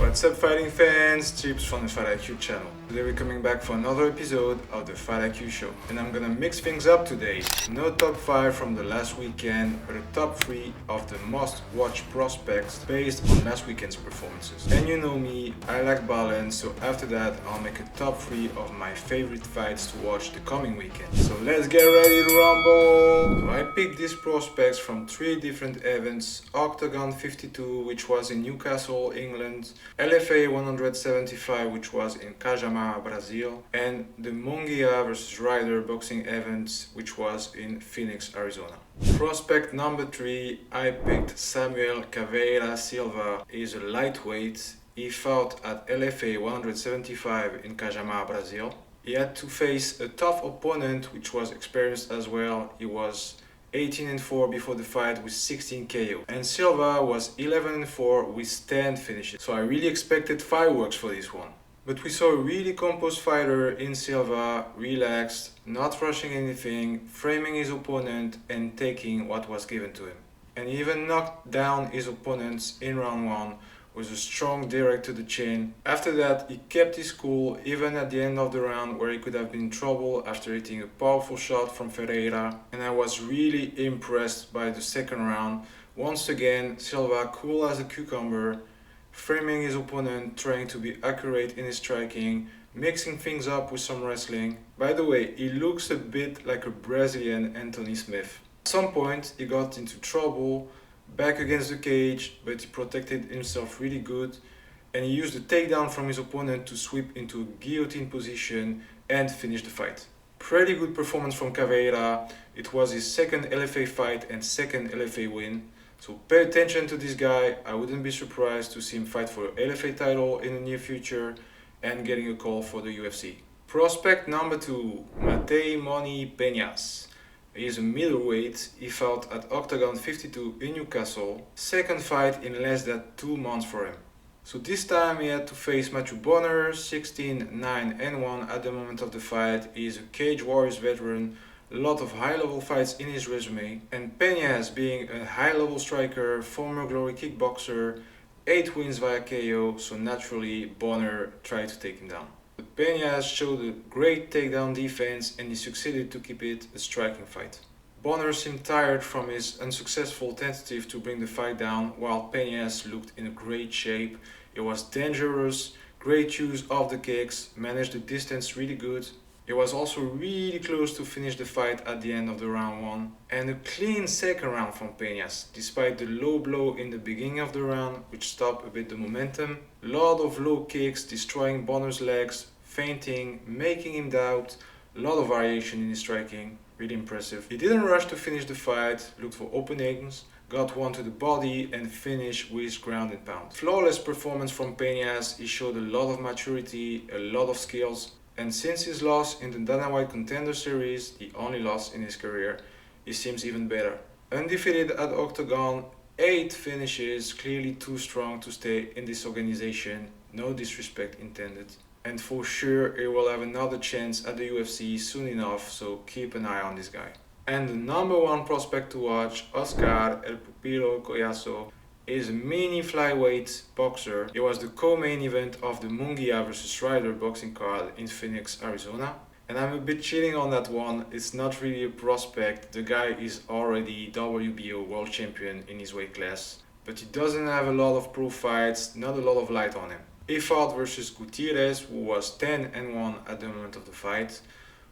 What's up, fighting fans? Chips from the Fight IQ channel. Today we're coming back for another episode of the Fight IQ show, and I'm gonna mix things up today. No top 5 from the last weekend, but a top 3 of the most watched prospects based on last weekend's performances. And you know me, I like balance, so after that I'll make a top 3 of my favorite fights to watch the coming weekend. So let's get ready to rumble! So I picked these prospects from 3 different events: Octagon 52, which was in Newcastle, England, LFA 175, which was in Caveira, Brazil, and the Munguia vs Ryder boxing event, which was in Phoenix, Arizona. Prospect number 3, I picked Samuel Caveira Silva. He's a lightweight. He fought at LFA 175 in Caveira, Brazil. He had to face a tough opponent, which was experienced as well. He was 18-4 before the fight with 16 KO, and Silva was 11-4 with 10 finishes. So I really expected fireworks for this one. But we saw a really composed fighter in Silva, relaxed, not rushing anything, framing his opponent and taking what was given to him. And he even knocked down his opponents in round 1 with a strong direct to the chin. After that, he kept his cool even at the end of the round, where he could have been in trouble after hitting a powerful shot from Caveira. And I was really impressed by the second round. Once again, Silva cool as a cucumber, framing his opponent, trying to be accurate in his striking, mixing things up with some wrestling. By the way, he looks a bit like a Brazilian Anthony Smith. At some point, he got into trouble, back against the cage, but he protected himself really good, and he used the takedown from his opponent to sweep into a guillotine position and finish the fight. Pretty good performance from Caveira. It was his second LFA fight and second LFA win. So pay attention to this guy. I wouldn't be surprised to see him fight for an LFA title in the near future and getting a call for the UFC. Prospect number 2, Matej Penaz. He is a middleweight. He fought at Octagon 52 in Newcastle. Second fight in less than 2 months for him. So this time he had to face Matthew Bonner, 16-9-1 at the moment of the fight. He is a Cage Warriors veteran. A lot of high-level fights in his resume, and Penaz, being a high-level striker, former Glory kickboxer, 8 wins via KO, so naturally Bonner tried to take him down. But Penaz showed a great takedown defense and he succeeded to keep it a striking fight. Bonner seemed tired from his unsuccessful tentative to bring the fight down, while Penaz looked in a great shape. He was dangerous, great use of the kicks, managed the distance really good. He was also really close to finish the fight at the end of the round 1. And a clean second round from Penaz, despite the low blow in the beginning of the round, which stopped a bit the momentum. A lot of low kicks, destroying Bonner's legs, feinting, making him doubt. A lot of variation in his striking, really impressive. He didn't rush to finish the fight, looked for openings, got one to the body and finished with ground and pound. Flawless performance from Penaz. He showed a lot of maturity, a lot of skills. And since his loss in the Dana White Contender Series, the only loss in his career, he seems even better. Undefeated at Octagon, 8 finishes, clearly too strong to stay in this organization, no disrespect intended. And for sure he will have another chance at the UFC soon enough, so keep an eye on this guy. And the number 1 prospect to watch, Oscar El Pupilo Collazo, is a mini flyweight boxer. He was the co-main event of the Munguia vs Ryder boxing card in Phoenix, Arizona. And I'm a bit cheating on that one. It's not really a prospect. The guy is already WBO world champion in his weight class, but he doesn't have a lot of pro fights, not a lot of light on him. He fought versus Gutierrez, who was 10-1 at the moment of the fight.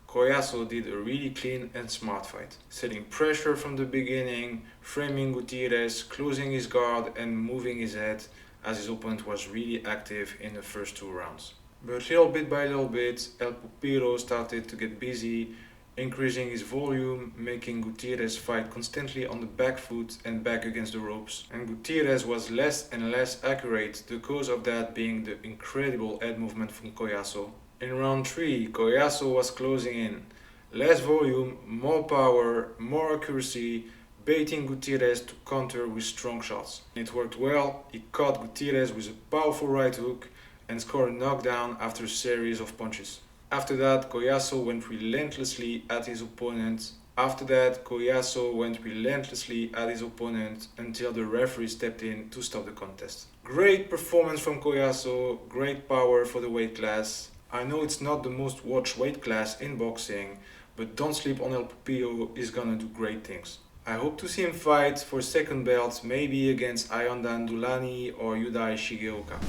Collazo did a really clean and smart fight, setting pressure from the beginning, framing Gutierrez, closing his guard and moving his head, as his opponent was really active in the first 2 rounds. But little bit by little bit, El Pupilo started to get busy, increasing his volume, making Gutierrez fight constantly on the back foot and back against the ropes. And Gutierrez was less and less accurate, the cause of that being the incredible head movement from Collazo. In round 3, Collazo was closing in. Less volume, more power, more accuracy, baiting Gutierrez to counter with strong shots. It worked well. He caught Gutierrez with a powerful right hook and scored a knockdown after a series of punches. After that, Collazo went relentlessly at his opponent, After that, Collazo went relentlessly at his opponent until the referee stepped in to stop the contest. Great performance from Collazo, great power for the weight class. I know it's not the most watched weight class in boxing, but don't sleep on El Pupilo, he's gonna do great things. I hope to see him fight for second belt, maybe against Ayondan Dulani or Yudai Shigeoka.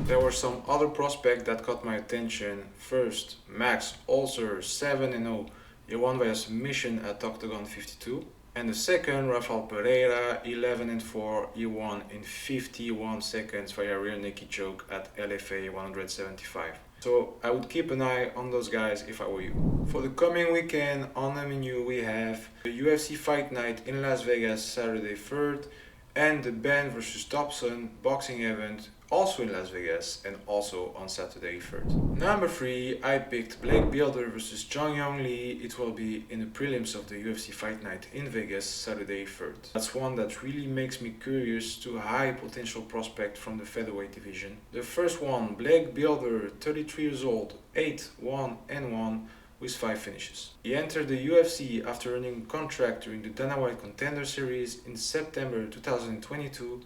There were some other prospects that caught my attention. First, Max Ulcer 7-0, he won via submission at Octagon 52. And the second, Rafael Pereira 11-4, he won in 51 seconds via rear naked choke at LFA 175. So I would keep an eye on those guys if I were you. For the coming weekend, on the menu we have the UFC Fight Night in Las Vegas Saturday 3rd and the Benn vs Dobson boxing event also in Las Vegas and also on Saturday 3rd. Number 3, I picked Bilder vs Jong Yong Lee. It will be in the prelims of the UFC Fight Night in Vegas Saturday 3rd. That's one that really makes me curious to a high potential prospect from the featherweight division. The first one, Bilder, 33 years old, 8-1-1 with 5 finishes. He entered the UFC after earning a contract during the Dana White Contender Series in September 2022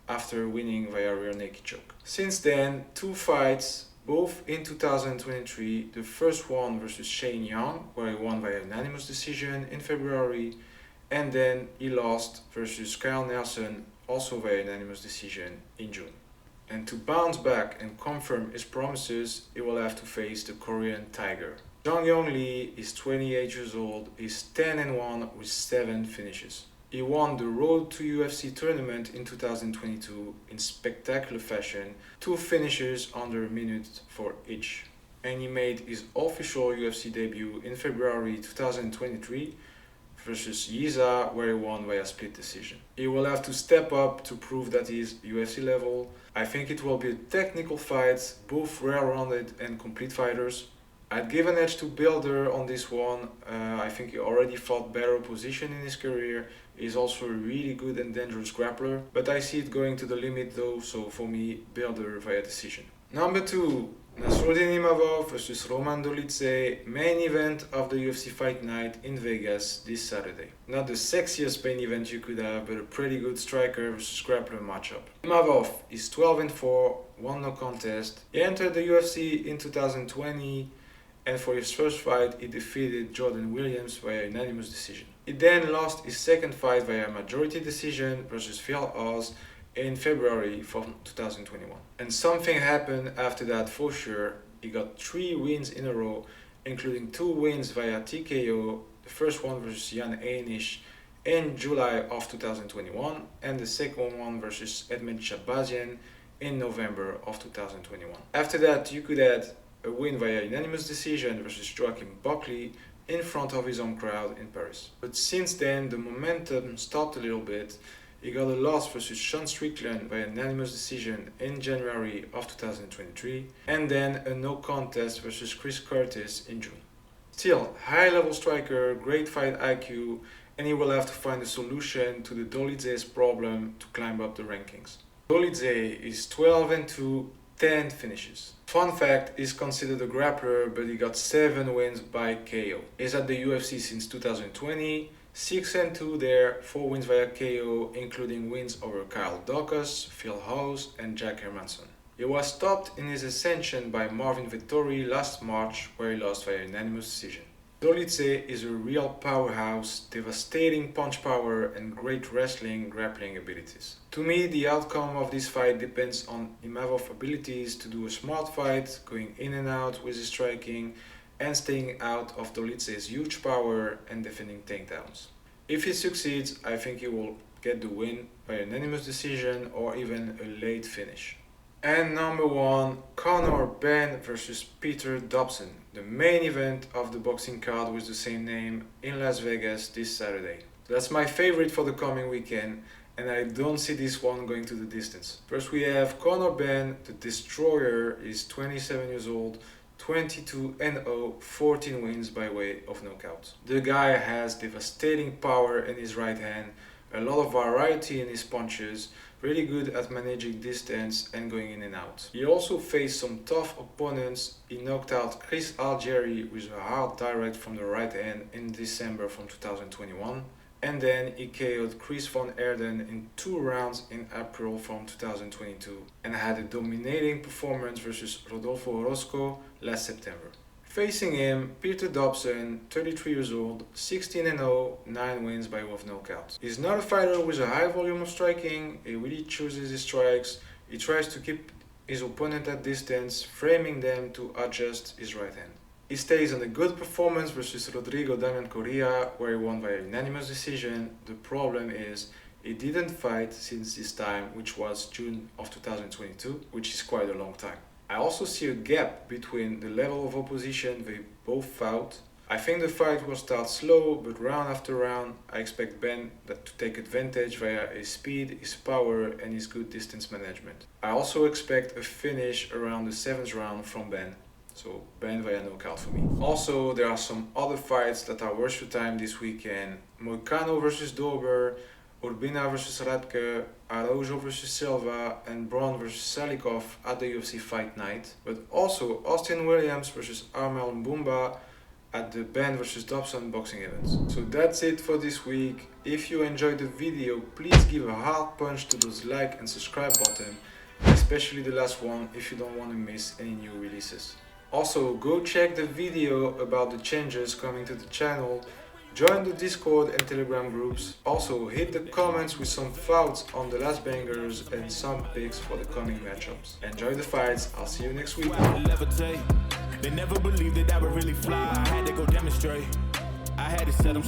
after winning via rear naked choke. Since then, 2 fights, both in 2023, the first one versus Shane Young, where he won via unanimous decision in February, and then he lost versus Kyle Nelson, also via unanimous decision in June. And to bounce back and confirm his promises, he will have to face the Korean Tiger. Jong Yong Lee is 28 years old, he's 10-1 with 7 finishes. He won the Road to UFC tournament in 2022 in spectacular fashion, 2 finishes under a minute for each. And he made his official UFC debut in February 2023 versus Yiza, where he won via split decision. He will have to step up to prove that he is UFC level. I think it will be a technical fight, both well-rounded and complete fighters. I'd give an edge to Bilder on this one. I think he already fought better opposition in his career. He's also a really good and dangerous grappler, but I see it going to the limit though, so for me, Bilder via decision. Number 2, Nasruddin Imavov versus Roman Dolidze, main event of the UFC Fight Night in Vegas this Saturday. Not the sexiest main event you could have, but a pretty good striker versus grappler matchup. Imavov is 12-4, won no contest. He entered the UFC in 2020, and for his first fight, he defeated Jordan Williams via unanimous decision. He then lost his second fight via majority decision versus Phil Oz in February from 2021. And something happened after that for sure. He got 3 wins in a row, including 2 wins via TKO, the first one versus Jan Einish in July of 2021, and the second one versus Edmund Shabazian in November of 2021. After that, you could add a win via unanimous decision versus Joachim Buckley in front of his own crowd in Paris. But since then, the momentum stopped a little bit. He got a loss versus Sean Strickland by unanimous decision in January of 2023, and then a no contest versus Chris Curtis in June. Still, high-level striker, great fight IQ, and he will have to find a solution to the Dolidze's problem to climb up the rankings. Dolidze is 12-2, 10 finishes. Fun fact, he's considered a grappler, but he got 7 wins by KO. He's at the UFC since 2020, 6-2 there, 4 wins via KO, including wins over Kyle Daukaus, Phil House, and Jack Hermanson. He was stopped in his ascension by Marvin Vettori last March, where he lost via unanimous decision. Dolidze is a real powerhouse, devastating punch power and great wrestling grappling abilities. To me, the outcome of this fight depends on Imavov's abilities to do a smart fight, going in and out with his striking, and staying out of Dolidze's huge power and defending takedowns. If he succeeds, I think he will get the win by unanimous decision or even a late finish. And number 1, Conor Benn versus Peter Dobson, the main event of the boxing card with the same name in Las Vegas this Saturday. That's my favorite for the coming weekend, and I don't see this one going to the distance. First we have Conor Benn, the destroyer, is 27 years old, 22-0, 14 wins by way of knockout. The guy has devastating power in his right hand, A lot of variety in his punches, really good at managing distance and going in and out. He also faced some tough opponents. He knocked out Chris Algieri with a hard direct from the right hand in December from 2021. And then he KO'd Chris van Erden in 2 rounds in April from 2022 and had a dominating performance versus Rodolfo Orozco last September. Facing him, Peter Dobson, 33 years old, 16-0, 9 wins by way of knockout. He's not a fighter with a high volume of striking, he really chooses his strikes, he tries to keep his opponent at distance, framing them to adjust his right hand. He stays on a good performance versus Rodrigo Damian Correa, where he won by a unanimous decision. The problem is, he didn't fight since this time, which was June of 2022, which is quite a long time. I also see a gap between the level of opposition they both fought. I think the fight will start slow, but round after round, I expect Benn to take advantage via his speed, his power, and his good distance management. I also expect a finish around the 7th round from Benn. So Benn via knockout for me. Also, there are some other fights that are worth your time this weekend. Moicano versus Dober, Urbina versus Radke, Araujo versus Silva, and Braun versus Salikov at the UFC Fight Night. But also Austin Williams versus Armel Mbumba at the Benn versus Dobson boxing events. So that's it for this week. If you enjoyed the video, please give a hard punch to those like and subscribe button, especially the last one if you don't want to miss any new releases. Also, go check the video about the changes coming to the channel. Join the Discord and Telegram groups. Also, hit the comments with some thoughts on the last bangers and some picks for the coming matchups. Enjoy the fights. I'll see you next week. They never believed that I would really fly. I had to go demonstrate. I had to set them